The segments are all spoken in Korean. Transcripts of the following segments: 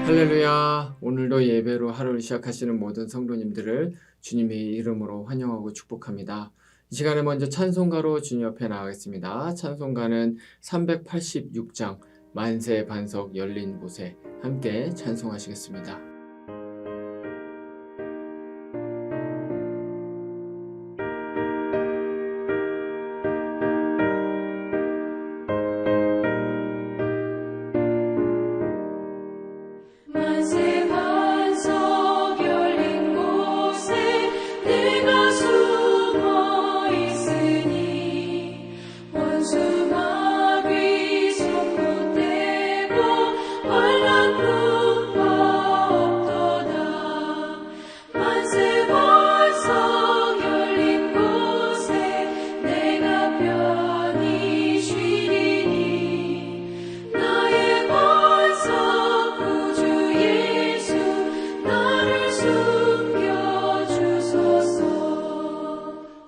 할렐루야. 오늘도 예배로 하루를 시작하시는 모든 성도님들을 주님의 이름으로 환영하고 축복합니다. 이 시간에 먼저 찬송가로 주님 옆에 나가겠습니다. 찬송가는 386장 만세 반석 열린 곳에 함께 찬송하시겠습니다. 만세 반석 열린 곳에 내가 숨어 있으니 원수 마귀 선포되고 환난 풍파 없도다. 만세 반석 열린 곳에 내가 편히 쉬리니 나의 반석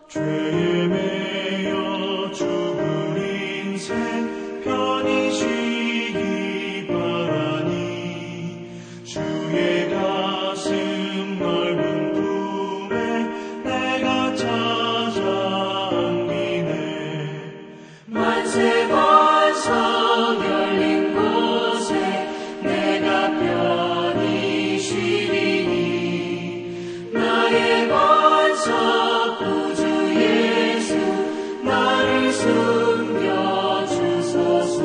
죄에 매여 죽을 인생 편히 쉬기 바라니 주의 가슴 넓은 품에 내가 찾아 안기네. 만세 반석 열린 곳에 내가 편히 쉬리니 나의 반석 숨겨주소서.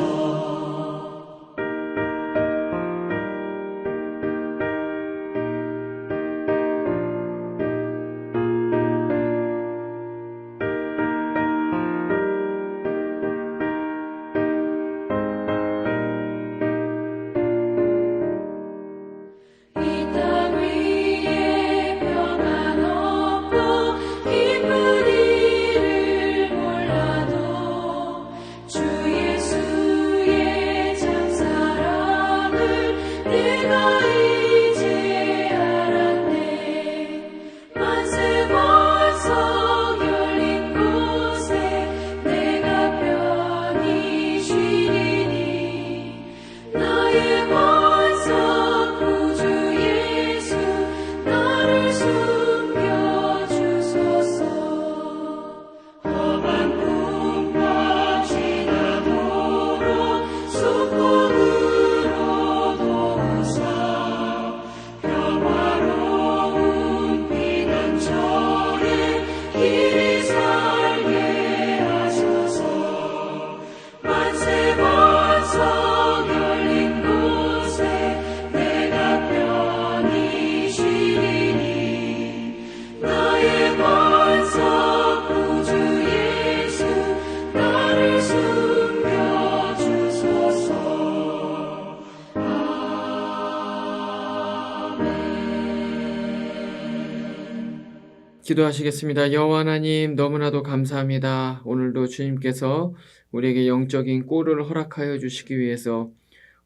기도하시겠습니다. 여호와 하나님, 너무나도 감사합니다. 오늘도 주님께서 우리에게 영적인 꼴을 허락하여 주시기 위해서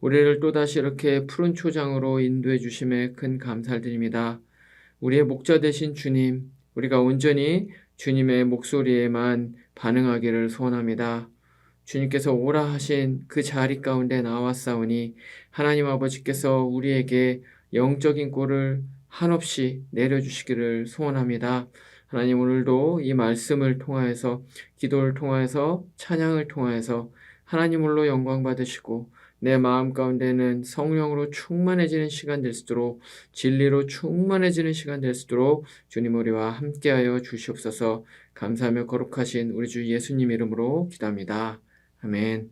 우리를 또다시 이렇게 푸른 초장으로 인도해 주심에 큰 감사를 드립니다. 우리의 목자 되신 주님, 우리가 온전히 주님의 목소리에만 반응하기를 소원합니다. 주님께서 오라 하신 그 자리 가운데 나왔사오니 하나님 아버지께서 우리에게 영적인 꼴을 한없이 내려주시기를 소원합니다. 하나님, 오늘도 이 말씀을 통하여서, 기도를 통하여서, 찬양을 통하여서 하나님 홀로 영광 받으시고 내 마음 가운데는 성령으로 충만해지는 시간 될 수 있도록, 진리로 충만해지는 시간 될 수 있도록 주님 우리와 함께하여 주시옵소서. 감사하며 거룩하신 우리 주 예수님 이름으로 기도합니다. 아멘.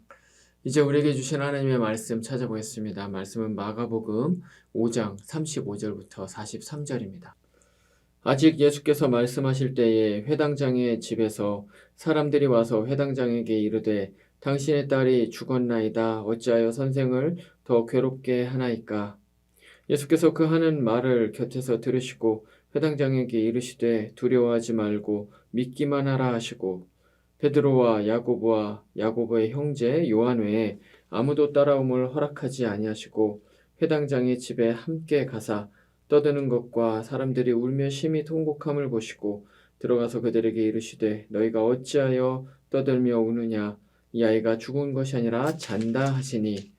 이제 우리에게 주신 하나님의 말씀 찾아보겠습니다. 말씀은 마가복음 5장 35절부터 43절입니다. 아직 예수께서 말씀하실 때에 회당장의 집에서 사람들이 와서 회당장에게 이르되 당신의 딸이 죽었나이다. 어찌하여 선생을 더 괴롭게 하나이까? 예수께서 그 하는 말을 곁에서 들으시고 회당장에게 이르시되 두려워하지 말고 믿기만 하라 하시고 베드로와 야고보와 야고보의 형제 요한 외에 아무도 따라옴을 허락하지 아니하시고 회당장의 집에 함께 가사 떠드는 것과 사람들이 울며 심히 통곡함을 보시고 들어가서 그들에게 이르시되 너희가 어찌하여 떠들며 우느냐? 이 아이가 죽은 것이 아니라 잔다 하시니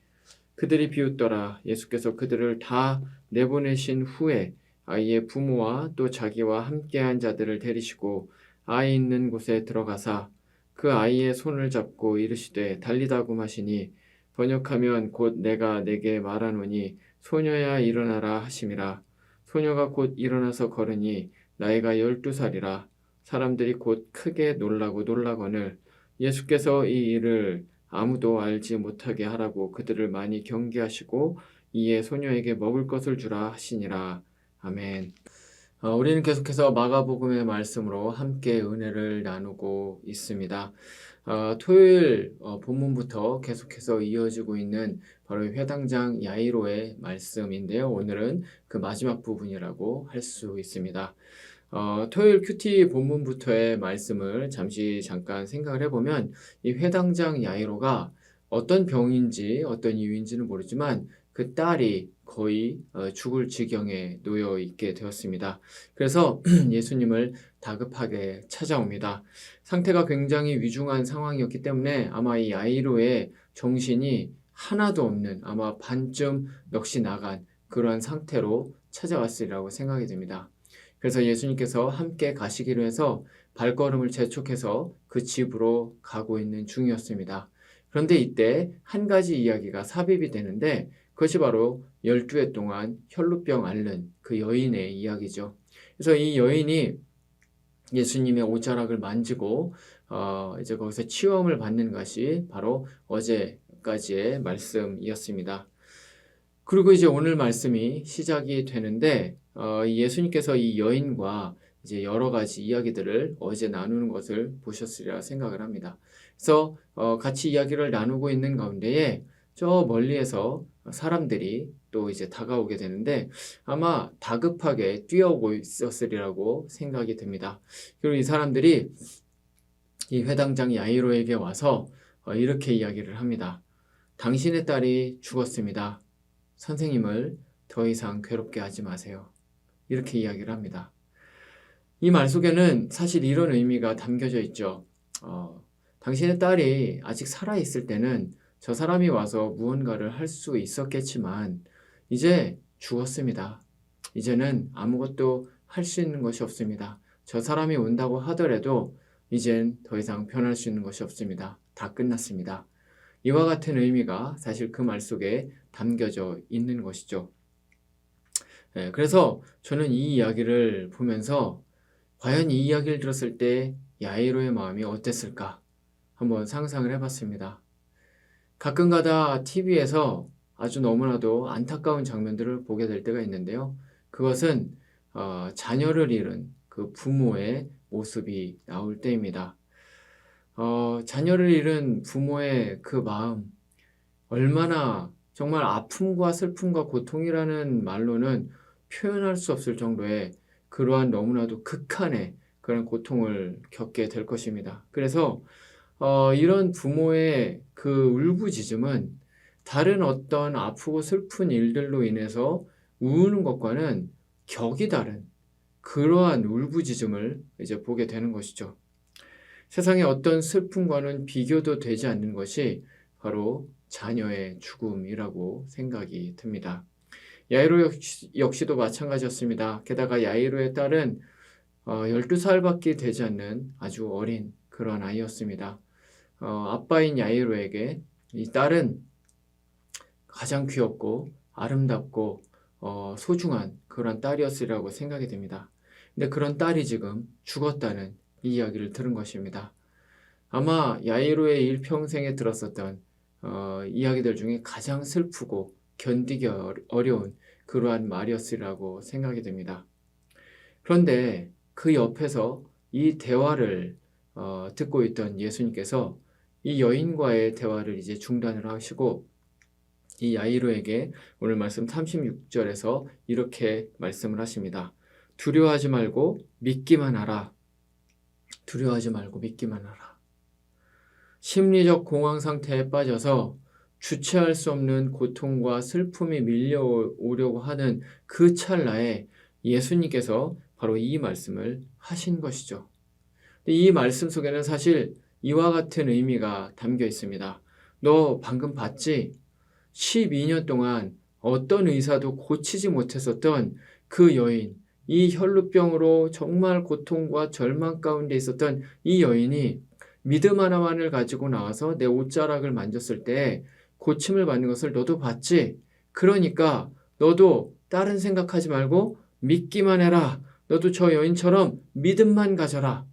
그들이 비웃더라. 예수께서 그들을 다 내보내신 후에 아이의 부모와 또 자기와 함께한 자들을 데리시고 아이 있는 곳에 들어가사 그 아이의 손을 잡고 이르시되 달리다고 하시니 번역하면 곧 내가 내게 말하노니 소녀야 일어나라 하심이라. 소녀가 곧 일어나서 걸으니 나이가 12살이라. 사람들이 곧 크게 놀라거늘 예수께서 이 일을 아무도 알지 못하게 하라고 그들을 많이 경계하시고 이에 소녀에게 먹을 것을 주라 하시니라. 아멘. 우리는 계속해서 마가복음의 말씀으로 함께 은혜를 나누고 있습니다. 토요일 본문부터 계속해서 이어지고 있는 바로 회당장 야이로의 말씀인데요. 오늘은 그 마지막 부분이라고 할 수 있습니다. 토요일 큐티 본문부터의 말씀을 잠깐 생각을 해보면 이 회당장 야이로가 어떤 병인지 어떤 이유인지는 모르지만 그 딸이 거의 죽을 지경에 놓여 있게 되었습니다. 그래서 예수님을 다급하게 찾아옵니다. 상태가 굉장히 위중한 상황이었기 때문에 아마 이 야이로의 정신이 하나도 없는 아마 반쯤 넋이 나간 그러한 상태로 찾아왔으리라고 생각이 됩니다. 그래서 예수님께서 함께 가시기로 해서 발걸음을 재촉해서 그 집으로 가고 있는 중이었습니다. 그런데 이때 한 가지 이야기가 삽입이 되는데 그것이 바로 12해 동안 혈루병 앓는 그 여인의 이야기죠. 그래서 이 여인이 예수님의 옷자락을 만지고 이제 거기서 치유함을 받는 것이 바로 어제까지의 말씀이었습니다. 그리고 이제 오늘 말씀이 시작이 되는데 예수님께서 이 여인과 이제 여러 가지 이야기들을 어제 나누는 것을 보셨으리라 생각을 합니다. 그래서 같이 이야기를 나누고 있는 가운데에 저 멀리에서 사람들이 또 이제 다가오게 되는데 아마 다급하게 뛰어오고 있었으리라고 생각이 듭니다. 그리고 이 사람들이 이 회당장 야이로에게 와서 이렇게 이야기를 합니다. 당신의 딸이 죽었습니다. 선생님을 더 이상 괴롭게 하지 마세요. 이렇게 이야기를 합니다. 이 말 속에는 사실 이런 의미가 담겨져 있죠. 당신의 딸이 아직 살아있을 때는 저 사람이 와서 무언가를 할 수 있었겠지만 이제 죽었습니다. 이제는 아무것도 할 수 있는 것이 없습니다. 저 사람이 온다고 하더라도 이젠 더 이상 변할 수 있는 것이 없습니다. 다 끝났습니다. 이와 같은 의미가 사실 그 말 속에 담겨져 있는 것이죠. 그래서 저는 이 이야기를 보면서 과연 이 이야기를 들었을 때 야이로의 마음이 어땠을까 한번 상상을 해봤습니다. 가끔가다 TV에서 아주 너무나도 안타까운 장면들을 보게 될 때가 있는데요. 그것은 자녀를 잃은 그 부모의 모습이 나올 때입니다. 자녀를 잃은 부모의 그 마음, 얼마나 정말 아픔과 슬픔과 고통이라는 말로는 표현할 수 없을 정도의 그러한 너무나도 극한의 그런 고통을 겪게 될 것입니다. 그래서 이런 부모의 그 울부짖음은 다른 어떤 아프고 슬픈 일들로 인해서 우는 것과는 격이 다른 그러한 울부짖음을 이제 보게 되는 것이죠. 세상의 어떤 슬픔과는 비교도 되지 않는 것이 바로 자녀의 죽음이라고 생각이 듭니다. 야이로 역시도 마찬가지였습니다. 게다가 야이로의 딸은 12살밖에 되지 않는 아주 어린 그런 아이였습니다. 아빠인 야이로에게 이 딸은 가장 귀엽고 아름답고 소중한 그런 딸이었으리라고 생각이 됩니다. 근데 그런 딸이 지금 죽었다는 이 이야기를 들은 것입니다. 아마 야이로의 일평생에 들었었던 이야기들 중에 가장 슬프고 견디기 어려운 그러한 말이었으리라고 생각이 됩니다. 그런데 그 옆에서 이 대화를 듣고 있던 예수님께서 이 여인과의 대화를 이제 중단을 하시고 이 야이로에게 오늘 말씀 36절에서 이렇게 말씀을 하십니다. 두려워하지 말고 믿기만 하라. 두려워하지 말고 믿기만 하라. 심리적 공황 상태에 빠져서 주체할 수 없는 고통과 슬픔이 밀려오려고 하는 그 찰나에 예수님께서 바로 이 말씀을 하신 것이죠. 이 말씀 속에는 사실 이와 같은 의미가 담겨 있습니다. 너 방금 봤지? 12년 동안 어떤 의사도 고치지 못했었던 그 여인, 이 혈루병으로 정말 고통과 절망 가운데 있었던 이 여인이 믿음 하나만을 가지고 나와서 내 옷자락을 만졌을 때 고침을 받는 것을 너도 봤지? 그러니까 너도 다른 생각하지 말고 믿기만 해라. 너도 저 여인처럼 믿음만 가져라.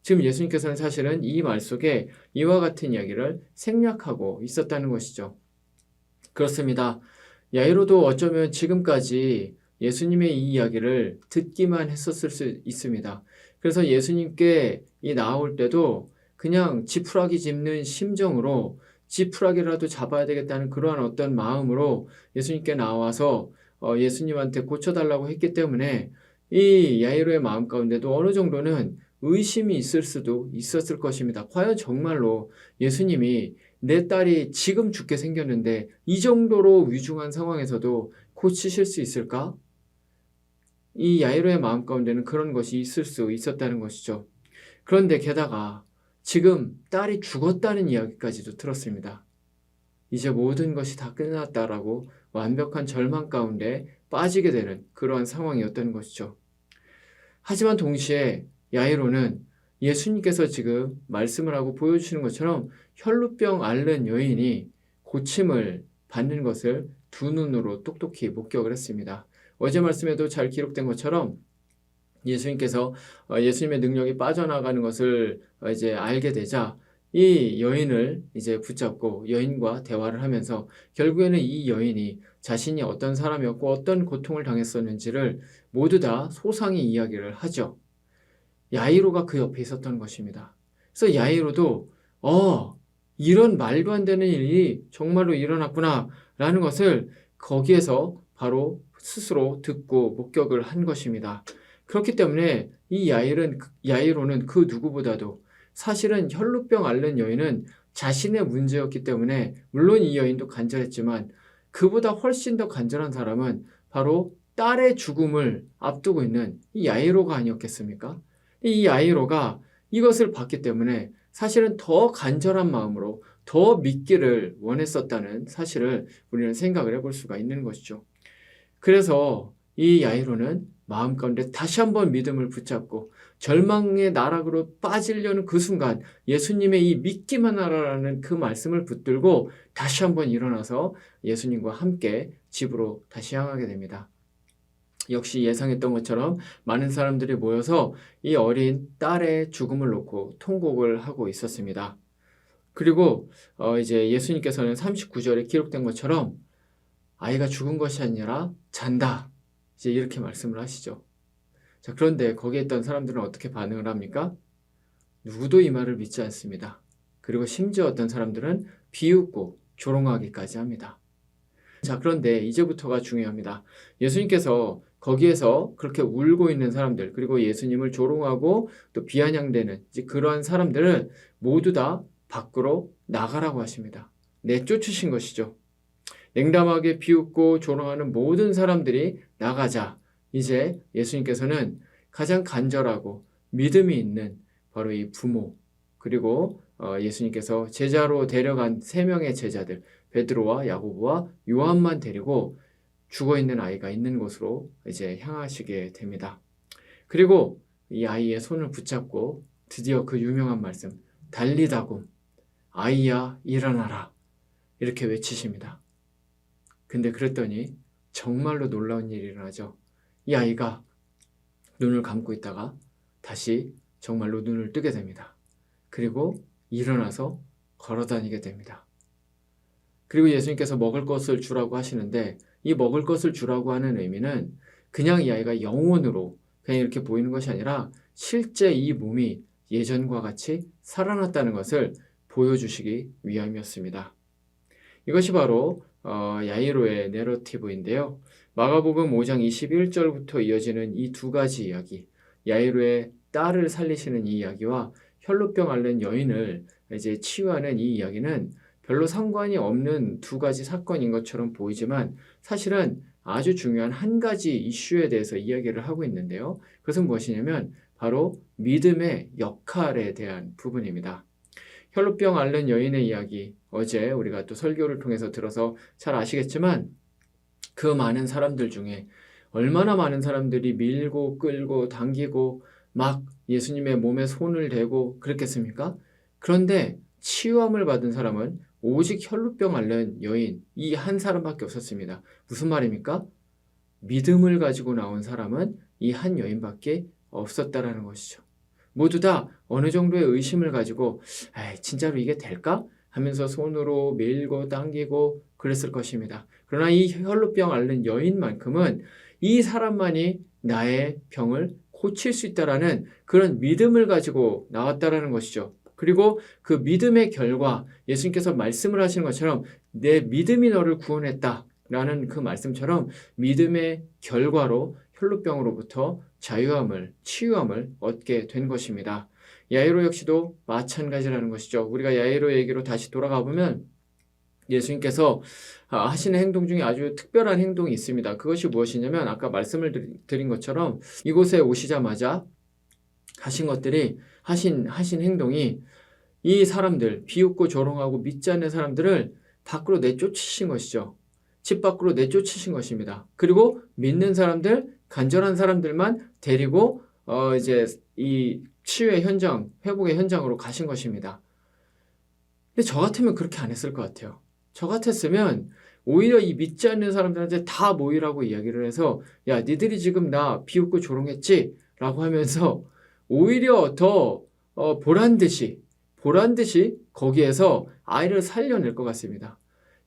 지금 예수님께서는 사실은 이 말 속에 이와 같은 이야기를 생략하고 있었다는 것이죠. 그렇습니다. 야이로도 어쩌면 지금까지 예수님의 이 이야기를 듣기만 했었을 수 있습니다. 그래서 예수님께 이 나올 때도 그냥 지푸라기 짚는 심정으로 지푸라기라도 잡아야 되겠다는 그러한 어떤 마음으로 예수님께 나와서 예수님한테 고쳐달라고 했기 때문에 이 야이로의 마음 가운데도 어느 정도는 의심이 있을 수도 있었을 것입니다. 과연 정말로 예수님이 내 딸이 지금 죽게 생겼는데 이 정도로 위중한 상황에서도 고치실 수 있을까? 이 야이로의 마음 가운데는 그런 것이 있을 수 있었다는 것이죠. 그런데 게다가 지금 딸이 죽었다는 이야기까지도 들었습니다. 이제 모든 것이 다 끝났다라고 완벽한 절망 가운데 빠지게 되는 그러한 상황이었던 것이죠. 하지만 동시에 야이로는 예수님께서 지금 말씀을 하고 보여주시는 것처럼 혈루병 앓는 여인이 고침을 받는 것을 두 눈으로 똑똑히 목격을 했습니다. 어제 말씀에도 잘 기록된 것처럼 예수님께서 예수님의 능력이 빠져나가는 것을 이제 알게 되자 이 여인을 이제 붙잡고 여인과 대화를 하면서 결국에는 이 여인이 자신이 어떤 사람이었고 어떤 고통을 당했었는지를 모두 다 소상히 이야기를 하죠. 야이로가 그 옆에 있었던 것입니다. 그래서 야이로도 이런 말도 안 되는 일이 정말로 일어났구나 라는 것을 거기에서 바로 스스로 듣고 목격을 한 것입니다. 그렇기 때문에 이 야이로는 그 누구보다도 사실은 혈루병 앓는 여인은 자신의 문제였기 때문에 물론 이 여인도 간절했지만 그보다 훨씬 더 간절한 사람은 바로 딸의 죽음을 앞두고 있는 이 야이로가 아니었겠습니까? 이 야이로가 이것을 봤기 때문에 사실은 더 간절한 마음으로 더 믿기를 원했었다는 사실을 우리는 생각을 해볼 수가 있는 것이죠. 그래서 이 야이로는 마음 가운데 다시 한번 믿음을 붙잡고 절망의 나락으로 빠지려는 그 순간 예수님의 이 믿기만 하라라는 그 말씀을 붙들고 다시 한번 일어나서 예수님과 함께 집으로 다시 향하게 됩니다. 역시 예상했던 것처럼 많은 사람들이 모여서 이 어린 딸의 죽음을 놓고 통곡을 하고 있었습니다. 그리고 이제 예수님께서는 39절에 기록된 것처럼 아이가 죽은 것이 아니라 잔다. 이제 이렇게 말씀을 하시죠. 자, 그런데 거기에 있던 사람들은 어떻게 반응을 합니까? 누구도 이 말을 믿지 않습니다. 그리고 심지어 어떤 사람들은 비웃고 조롱하기까지 합니다. 자, 그런데 이제부터가 중요합니다. 예수님께서 거기에서 그렇게 울고 있는 사람들, 그리고 예수님을 조롱하고 또 비아냥대는 이제 그러한 사람들을 모두 다 밖으로 나가라고 하십니다. 내쫓으신 것이죠. 냉담하게 비웃고 조롱하는 모든 사람들이 나가자. 이제 예수님께서는 가장 간절하고 믿음이 있는 바로 이 부모, 그리고 예수님께서 제자로 데려간 3명의 제자들, 베드로와 야고보와 요한만 데리고 죽어있는 아이가 있는 곳으로 이제 향하시게 됩니다. 그리고 이 아이의 손을 붙잡고 드디어 그 유명한 말씀, 달리다굼, 아이야 일어나라, 이렇게 외치십니다. 근데 그랬더니 정말로 놀라운 일이 일어나죠. 이 아이가 눈을 감고 있다가 다시 정말로 눈을 뜨게 됩니다. 그리고 일어나서 걸어다니게 됩니다. 그리고 예수님께서 먹을 것을 주라고 하시는데 이 먹을 것을 주라고 하는 의미는 그냥 이 아이가 영혼으로 그냥 이렇게 보이는 것이 아니라 실제 이 몸이 예전과 같이 살아났다는 것을 보여주시기 위함이었습니다. 이것이 바로 야이로의 내러티브인데요. 마가복음 5장 21절부터 이어지는 이 두 가지 이야기, 야이로의 딸을 살리시는 이 이야기와 혈루병 앓는 여인을 이제 치유하는 이 이야기는 별로 상관이 없는 두 가지 사건인 것처럼 보이지만 사실은 아주 중요한 한 가지 이슈에 대해서 이야기를 하고 있는데요. 그것은 무엇이냐면 바로 믿음의 역할에 대한 부분입니다. 혈루병 앓는 여인의 이야기, 어제 우리가 또 설교를 통해서 들어서 잘 아시겠지만 그 많은 사람들 중에 얼마나 많은 사람들이 밀고 끌고 당기고 막 예수님의 몸에 손을 대고 그랬겠습니까? 그런데 치유함을 받은 사람은 오직 혈루병 앓는 여인, 이 한 사람밖에 없었습니다. 무슨 말입니까? 믿음을 가지고 나온 사람은 이 한 여인밖에 없었다라는 것이죠. 모두 다 어느 정도의 의심을 가지고 진짜로 이게 될까? 하면서 손으로 밀고 당기고 그랬을 것입니다. 그러나 이 혈루병 앓는 여인만큼은 이 사람만이 나의 병을 고칠 수 있다라는 그런 믿음을 가지고 나왔다라는 것이죠. 그리고 그 믿음의 결과 예수님께서 말씀을 하시는 것처럼 내 믿음이 너를 구원했다 라는 그 말씀처럼 믿음의 결과로 혈루병으로부터 자유함을, 치유함을 얻게 된 것입니다. 야이로 역시도 마찬가지라는 것이죠. 우리가 야이로 얘기로 다시 돌아가 보면 예수님께서 하시는 행동 중에 아주 특별한 행동이 있습니다. 그것이 무엇이냐면 아까 말씀을 드린 것처럼 이곳에 오시자마자 하신 것들이 하신 행동이 이 사람들, 비웃고 조롱하고 믿지 않는 사람들을 밖으로 내쫓으신 것이죠. 집 밖으로 내쫓으신 것입니다. 그리고 믿는 사람들, 간절한 사람들만 데리고 이제 이 치유의 현장, 회복의 현장으로 가신 것입니다. 근데 저 같으면 그렇게 안 했을 것 같아요. 저 같았으면 오히려 이 믿지 않는 사람들한테 다 모이라고 이야기를 해서 야, 니들이 지금 나 비웃고 조롱했지? 라고 하면서 오히려 더 보란 듯이 거기에서 아이를 살려낼 것 같습니다.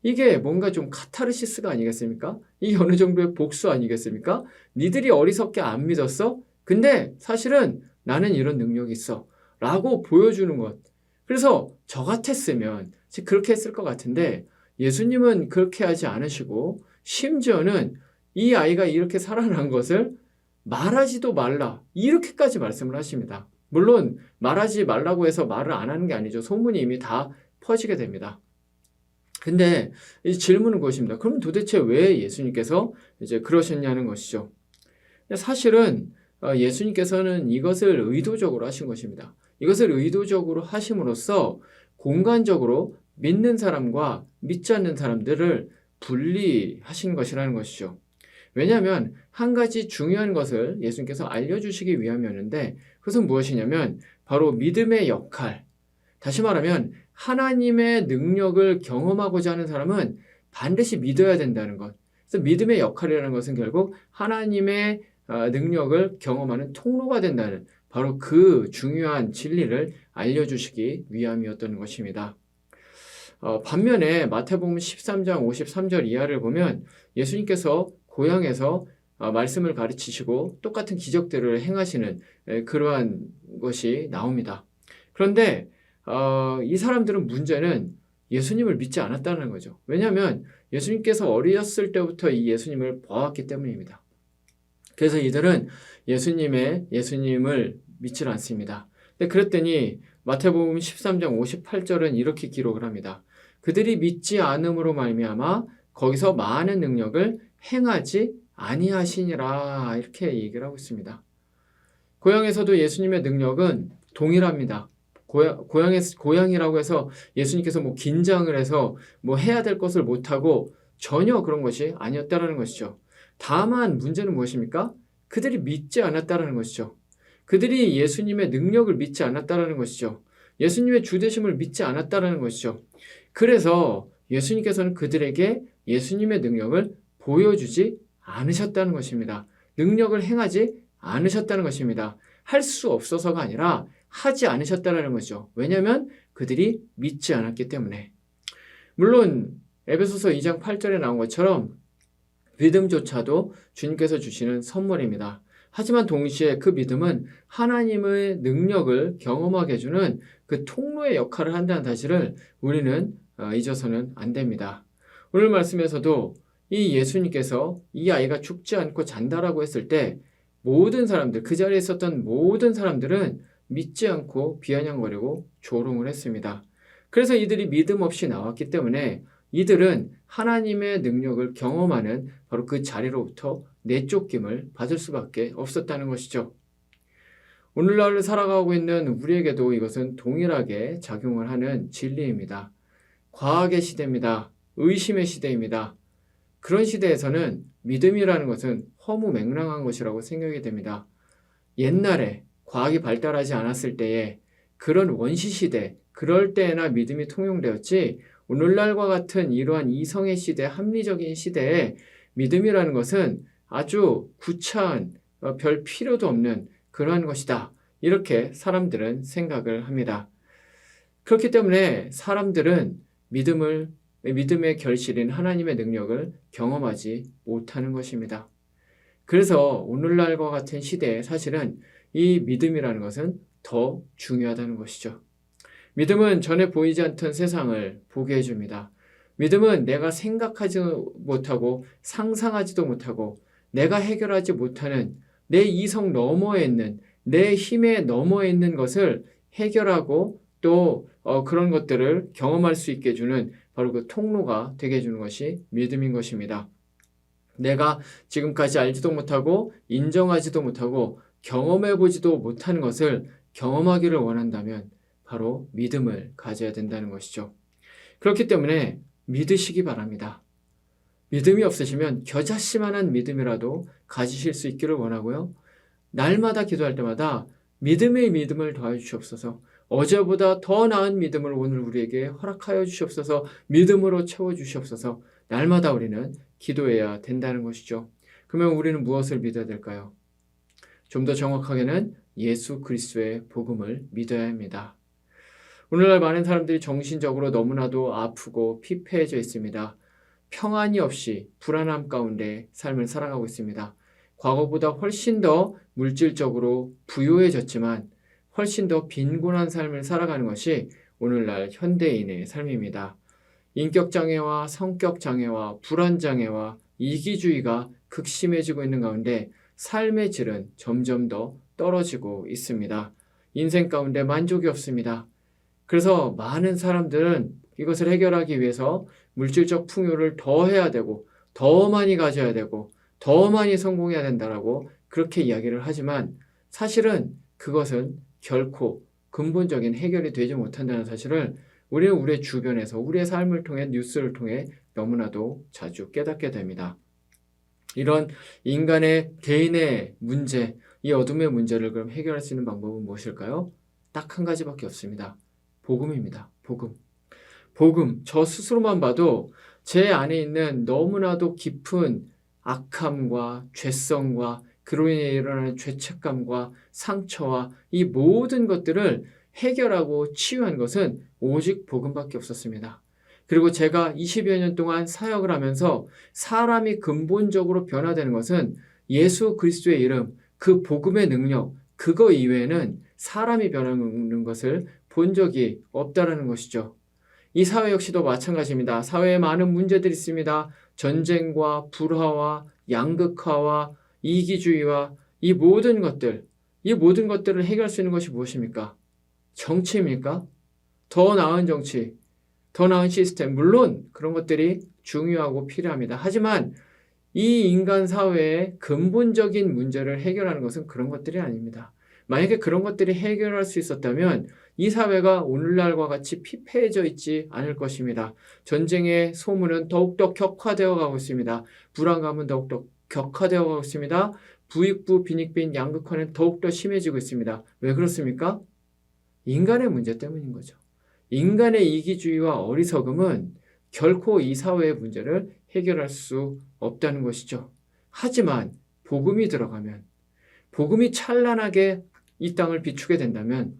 이게 뭔가 좀 카타르시스가 아니겠습니까? 이게 어느 정도의 복수 아니겠습니까? 니들이 어리석게 안 믿었어? 근데 사실은 나는 이런 능력이 있어 라고 보여주는 것. 그래서 저 같았으면 그렇게 했을 것 같은데 예수님은 그렇게 하지 않으시고 심지어는 이 아이가 이렇게 살아난 것을 말하지도 말라 이렇게까지 말씀을 하십니다. 물론 말하지 말라고 해서 말을 안 하는 게 아니죠. 소문이 이미 다 퍼지게 됩니다. 근데 이 질문은 그것입니다. 그럼 도대체 왜 예수님께서 이제 그러셨냐는 것이죠. 사실은 예수님께서는 이것을 의도적으로 하신 것입니다. 이것을 의도적으로 하심으로써 공간적으로 믿는 사람과 믿지 않는 사람들을 분리하신 것이라는 것이죠. 왜냐하면 한 가지 중요한 것을 예수님께서 알려주시기 위함이었는데 그것은 무엇이냐면 바로 믿음의 역할. 다시 말하면 하나님의 능력을 경험하고자 하는 사람은 반드시 믿어야 된다는 것. 그래서 믿음의 역할이라는 것은 결국 하나님의 능력을 경험하는 통로가 된다는 바로 그 중요한 진리를 알려주시기 위함이었던 것입니다. 반면에 마태복음 13장 53절 이하를 보면 예수님께서 고향에서 말씀을 가르치시고 똑같은 기적들을 행하시는 그러한 것이 나옵니다. 그런데 이 사람들은 문제는 예수님을 믿지 않았다는 거죠. 왜냐하면 예수님께서 어렸을 때부터 이 예수님을 보았기 때문입니다. 그래서 이들은 예수님을 믿지 않습니다. 근데 그랬더니 마태복음 13장 58절은 이렇게 기록을 합니다. 그들이 믿지 않음으로 말미암아 거기서 많은 능력을 행하지 아니하시니라 이렇게 얘기를 하고 있습니다. 고향에서도 예수님의 능력은 동일합니다. 고향이라고 해서 예수님께서 긴장을 해서 해야 될 것을 못하고 전혀 그런 것이 아니었다라는 것이죠. 다만 문제는 무엇입니까? 그들이 믿지 않았다라는 것이죠. 그들이 예수님의 능력을 믿지 않았다라는 것이죠. 예수님의 주되심을 믿지 않았다라는 것이죠. 그래서 예수님께서는 그들에게 예수님의 능력을 보여주지 않으셨다는 것입니다. 능력을 행하지 않으셨다는 것입니다. 할 수 없어서가 아니라 하지 않으셨다는 것이죠. 왜냐하면 그들이 믿지 않았기 때문에. 물론 에베소서 2장 8절에 나온 것처럼 믿음조차도 주님께서 주시는 선물입니다. 하지만 동시에 그 믿음은 하나님의 능력을 경험하게 해주는 그 통로의 역할을 한다는 사실을 우리는 잊어서는 안 됩니다. 오늘 말씀에서도 이 예수님께서 이 아이가 죽지 않고 잔다라고 했을 때 모든 사람들, 그 자리에 있었던 모든 사람들은 믿지 않고 비아냥거리고 조롱을 했습니다. 그래서 이들이 믿음 없이 나왔기 때문에 이들은 하나님의 능력을 경험하는 바로 그 자리로부터 내쫓김을 받을 수밖에 없었다는 것이죠. 오늘날을 살아가고 있는 우리에게도 이것은 동일하게 작용을 하는 진리입니다. 과학의 시대입니다. 의심의 시대입니다. 그런 시대에서는 믿음이라는 것은 허무맹랑한 것이라고 생각이 됩니다. 옛날에 과학이 발달하지 않았을 때에 그런 원시시대, 그럴 때에나 믿음이 통용되었지 오늘날과 같은 이러한 이성의 시대, 합리적인 시대에 믿음이라는 것은 아주 구차한 별 필요도 없는 그러한 것이다. 이렇게 사람들은 생각을 합니다. 그렇기 때문에 사람들은 믿음의 결실인 하나님의 능력을 경험하지 못하는 것입니다. 그래서 오늘날과 같은 시대에 사실은 이 믿음이라는 것은 더 중요하다는 것이죠. 믿음은 전에 보이지 않던 세상을 보게 해줍니다. 믿음은 내가 생각하지 못하고 상상하지도 못하고 내가 해결하지 못하는 내 이성 너머에 있는 내 힘에 너머에 있는 것을 해결하고 또 그런 것들을 경험할 수 있게 해주는 바로 그 통로가 되게 해주는 것이 믿음인 것입니다. 내가 지금까지 알지도 못하고 인정하지도 못하고 경험해보지도 못하는 것을 경험하기를 원한다면 바로 믿음을 가져야 된다는 것이죠. 그렇기 때문에 믿으시기 바랍니다. 믿음이 없으시면 겨자씨만한 믿음이라도 가지실 수 있기를 원하고요. 날마다 기도할 때마다 믿음의 믿음을 더하여 주시옵소서. 어제보다 더 나은 믿음을 오늘 우리에게 허락하여 주시옵소서. 믿음으로 채워주시옵소서. 날마다 우리는 기도해야 된다는 것이죠. 그러면 우리는 무엇을 믿어야 될까요? 좀 더 정확하게는 예수 그리스도의 복음을 믿어야 합니다. 오늘날 많은 사람들이 정신적으로 너무나도 아프고 피폐해져 있습니다. 평안이 없이 불안함 가운데 삶을 살아가고 있습니다. 과거보다 훨씬 더 물질적으로 부유해졌지만 훨씬 더 빈곤한 삶을 살아가는 것이 오늘날 현대인의 삶입니다. 인격장애와 성격장애와 불안장애와 이기주의가 극심해지고 있는 가운데 삶의 질은 점점 더 떨어지고 있습니다. 인생 가운데 만족이 없습니다. 그래서 많은 사람들은 이것을 해결하기 위해서 물질적 풍요를 더 해야 되고 더 많이 가져야 되고 더 많이 성공해야 된다라고 그렇게 이야기를 하지만 사실은 그것은 결코 근본적인 해결이 되지 못한다는 사실을 우리는 우리의 주변에서 우리의 삶을 통해 뉴스를 통해 너무나도 자주 깨닫게 됩니다. 이런 인간의 개인의 문제, 이 어둠의 문제를 그럼 해결할 수 있는 방법은 무엇일까요? 딱 한 가지밖에 없습니다. 복음입니다. 복음. 저 스스로만 봐도 제 안에 있는 너무나도 깊은 악함과 죄성과 그로 인해 일어나는 죄책감과 상처와 이 모든 것들을 해결하고 치유한 것은 오직 복음밖에 없었습니다. 그리고 제가 20여 년 동안 사역을 하면서 사람이 근본적으로 변화되는 것은 예수 그리스도의 이름, 그 복음의 능력, 그거 이외에는 사람이 변하는 것을 본 적이 없다라는 것이죠. 이 사회 역시도 마찬가지입니다. 사회에 많은 문제들이 있습니다. 전쟁과 불화와 양극화와 이기주의와 이 모든 것들을 해결할 수 있는 것이 무엇입니까? 정치입니까? 더 나은 정치, 더 나은 시스템, 물론 그런 것들이 중요하고 필요합니다. 하지만 이 인간 사회의 근본적인 문제를 해결하는 것은 그런 것들이 아닙니다. 만약에 그런 것들이 해결할 수 있었다면 이 사회가 오늘날과 같이 피폐해져 있지 않을 것입니다. 전쟁의 소문은 더욱더 격화되어 가고 있습니다. 불안감은 더욱더 격화되어 가고 있습니다. 부익부 빈익빈 양극화는 더욱더 심해지고 있습니다. 왜 그렇습니까? 인간의 문제 때문인 거죠. 인간의 이기주의와 어리석음은 결코 이 사회의 문제를 해결할 수 없다는 것이죠. 하지만 복음이 들어가면, 복음이 찬란하게 이 땅을 비추게 된다면,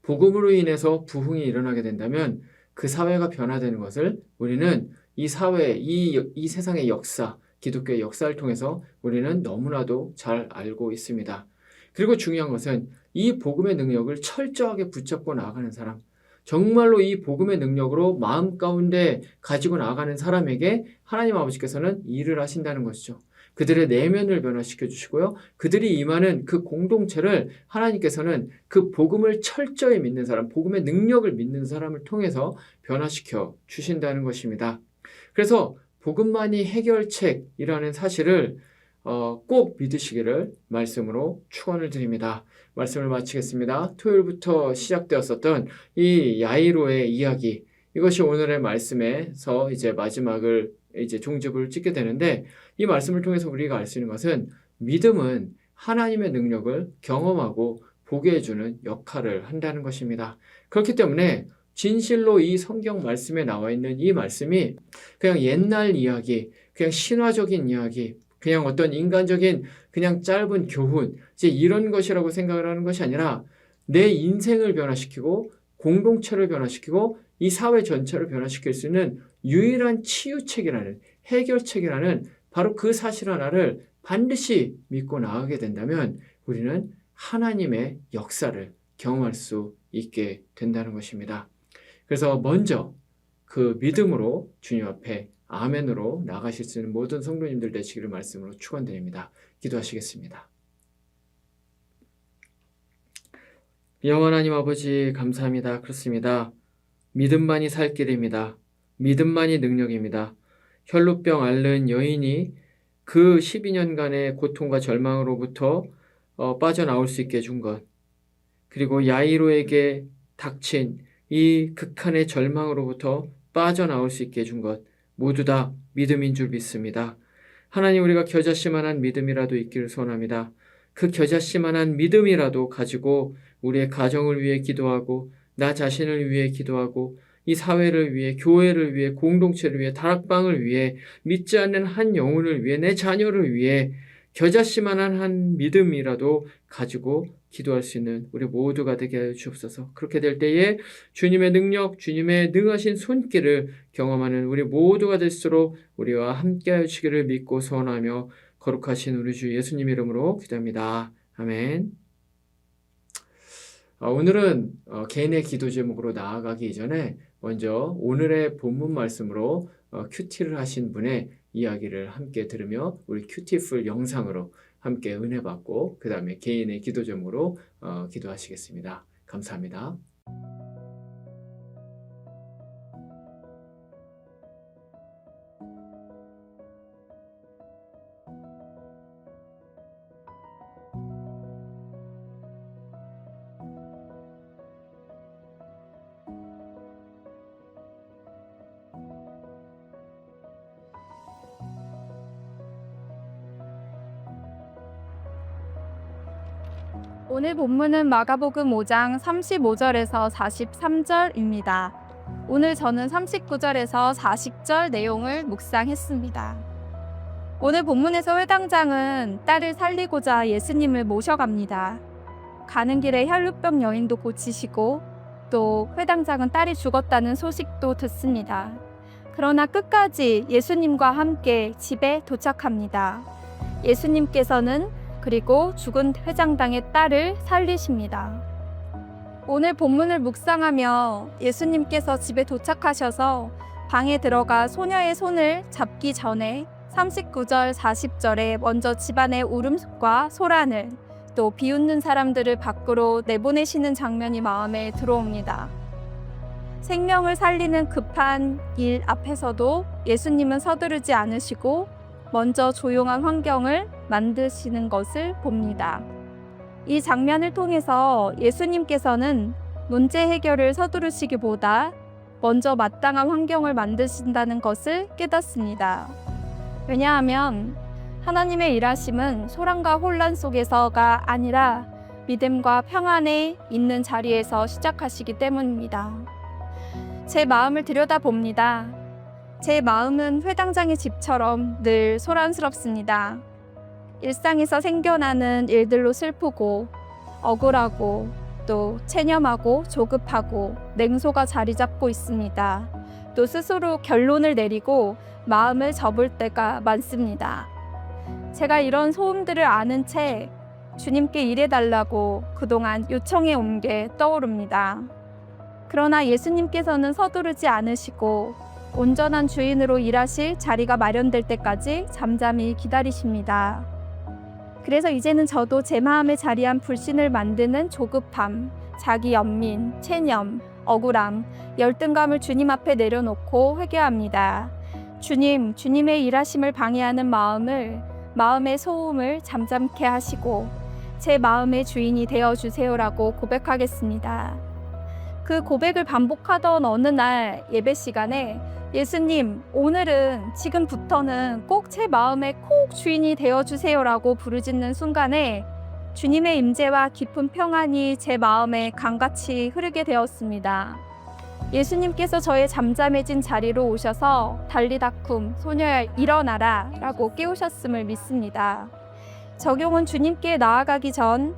복음으로 인해서 부흥이 일어나게 된다면 그 사회가 변화되는 것을 우리는 이 사회, 이 세상의 역사, 기독교의 역사를 통해서 우리는 너무나도 잘 알고 있습니다. 그리고 중요한 것은 이 복음의 능력을 철저하게 붙잡고 나아가는 사람, 정말로 이 복음의 능력으로 마음 가운데 가지고 나아가는 사람에게 하나님 아버지께서는 일을 하신다는 것이죠. 그들의 내면을 변화시켜 주시고요. 그들이 임하는 그 공동체를 하나님께서는 그 복음을 철저히 믿는 사람, 복음의 능력을 믿는 사람을 통해서 변화시켜 주신다는 것입니다. 그래서 복음만이 해결책이라는 사실을 꼭 믿으시기를 말씀으로 축원을 드립니다. 말씀을 마치겠습니다. 토요일부터 시작되었었던 이 야이로의 이야기, 이것이 오늘의 말씀에서 이제 마지막을 이제 종집을 찍게 되는데, 이 말씀을 통해서 우리가 알 수 있는 것은 믿음은 하나님의 능력을 경험하고 보게 해주는 역할을 한다는 것입니다. 그렇기 때문에 진실로 이 성경 말씀에 나와 있는 이 말씀이 그냥 옛날 이야기, 그냥 신화적인 이야기, 그냥 어떤 인간적인 그냥 짧은 교훈, 이제 이런 것이라고 생각을 하는 것이 아니라 내 인생을 변화시키고 공동체를 변화시키고 이 사회 전체를 변화시킬 수 있는 유일한 치유책이라는, 해결책이라는 바로 그 사실 하나를 반드시 믿고 나아가게 된다면 우리는 하나님의 역사를 경험할 수 있게 된다는 것입니다. 그래서 먼저 그 믿음으로 주님 앞에 아멘으로 나가실 수 있는 모든 성도님들 되시기를 말씀으로 축원드립니다. 기도하시겠습니다. 영원 하나님 아버지 감사합니다. 그렇습니다. 믿음만이 살 길입니다. 믿음만이 능력입니다. 혈루병 앓는 여인이 그 12년간의 고통과 절망으로부터 빠져나올 수 있게 해준 것, 그리고 야이로에게 닥친 이 극한의 절망으로부터 빠져나올 수 있게 해준 것, 모두 다 믿음인 줄 믿습니다. 하나님, 우리가 겨자씨만한 믿음이라도 있기를 소원합니다. 그 겨자씨만한 믿음이라도 가지고 우리의 가정을 위해 기도하고 나 자신을 위해 기도하고 이 사회를 위해, 교회를 위해, 공동체를 위해, 다락방을 위해, 믿지 않는 한 영혼을 위해, 내 자녀를 위해 겨자씨만한 한 믿음이라도 가지고 기도할 수 있는 우리 모두가 되게 하여 주옵소서. 그렇게 될 때에 주님의 능력, 주님의 능하신 손길을 경험하는 우리 모두가 될수록 우리와 함께 하여 주시기를 믿고 소원하며 거룩하신 우리 주 예수님 이름으로 기도합니다. 아멘. 오늘은 개인의 기도 제목으로 나아가기 이전에 먼저 오늘의 본문 말씀으로 큐티를 하신 분의 이야기를 함께 들으며 우리 큐티풀 영상으로 함께 은혜 받고 그 다음에 개인의 기도 제목으로 기도하시겠습니다. 감사합니다. 오늘 본문은 마가복음 5장 35절에서 43절입니다. 오늘 저는 39절에서 40절 내용을 묵상했습니다. 오늘 본문에서 회당장은 딸을 살리고자 예수님을 모셔갑니다. 가는 길에 혈루병 여인도 고치시고 또 회당장은 딸이 죽었다는 소식도 듣습니다. 그러나 끝까지 예수님과 함께 집에 도착합니다. 예수님께서는 그리고 죽은 회장당의 딸을 살리십니다. 오늘 본문을 묵상하며 예수님께서 집에 도착하셔서 방에 들어가 소녀의 손을 잡기 전에 39절, 40절에 먼저 집안의 울음과 소란을 또 비웃는 사람들을 밖으로 내보내시는 장면이 마음에 들어옵니다. 생명을 살리는 급한 일 앞에서도 예수님은 서두르지 않으시고 먼저 조용한 환경을 만드시는 것을 봅니다. 이 장면을 통해서 예수님께서는 문제 해결을 서두르시기보다 먼저 마땅한 환경을 만드신다는 것을 깨닫습니다. 왜냐하면 하나님의 일하심은 소란과 혼란 속에서가 아니라 믿음과 평안에 있는 자리에서 시작하시기 때문입니다. 제 마음을 들여다봅니다. 제 마음은 회당장의 집처럼 늘 소란스럽습니다. 일상에서 생겨나는 일들로 슬프고 억울하고 또 체념하고 조급하고 냉소가 자리 잡고 있습니다. 또 스스로 결론을 내리고 마음을 접을 때가 많습니다. 제가 이런 소음들을 아는 채 주님께 일해달라고 그동안 요청해 온 게 떠오릅니다. 그러나 예수님께서는 서두르지 않으시고 온전한 주인으로 일하실 자리가 마련될 때까지 잠잠히 기다리십니다. 그래서 이제는 저도 제 마음에 자리한 불신을 만드는 조급함, 자기 연민, 체념, 억울함, 열등감을 주님 앞에 내려놓고 회개합니다. 주님의 일하심을 방해하는 마음을 마음의 소음을 잠잠케 하시고 제 마음의 주인이 되어 주세요라고 고백하겠습니다. 그 고백을 반복하던 어느 날 예배 시간에 예수님, 오늘은 지금부터는 꼭 제 마음의 꼭 주인이 되어 주세요라고 부르짖는 순간에 주님의 임재와 깊은 평안이 제 마음에 강같이 흐르게 되었습니다. 예수님께서 저의 잠잠해진 자리로 오셔서 달리다쿰 소녀야 일어나라 라고 깨우셨음을 믿습니다. 적용은 주님께 나아가기 전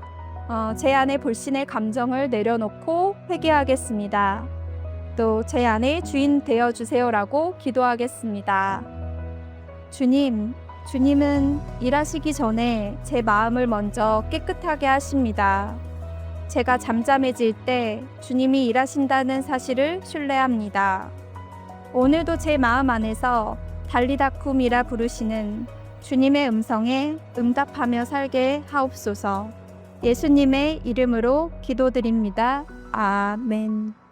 제 안에 불신의 감정을 내려놓고 회개하겠습니다. 또 제 안에 주인 되어 주세요라고 기도하겠습니다. 주님은 일하시기 전에 제 마음을 먼저 깨끗하게 하십니다. 제가 잠잠해질 때 주님이 일하신다는 사실을 신뢰합니다. 오늘도 제 마음 안에서 달리다쿰이라 부르시는 주님의 음성에 응답하며 살게 하옵소서. 예수님의 이름으로 기도드립니다. 아멘.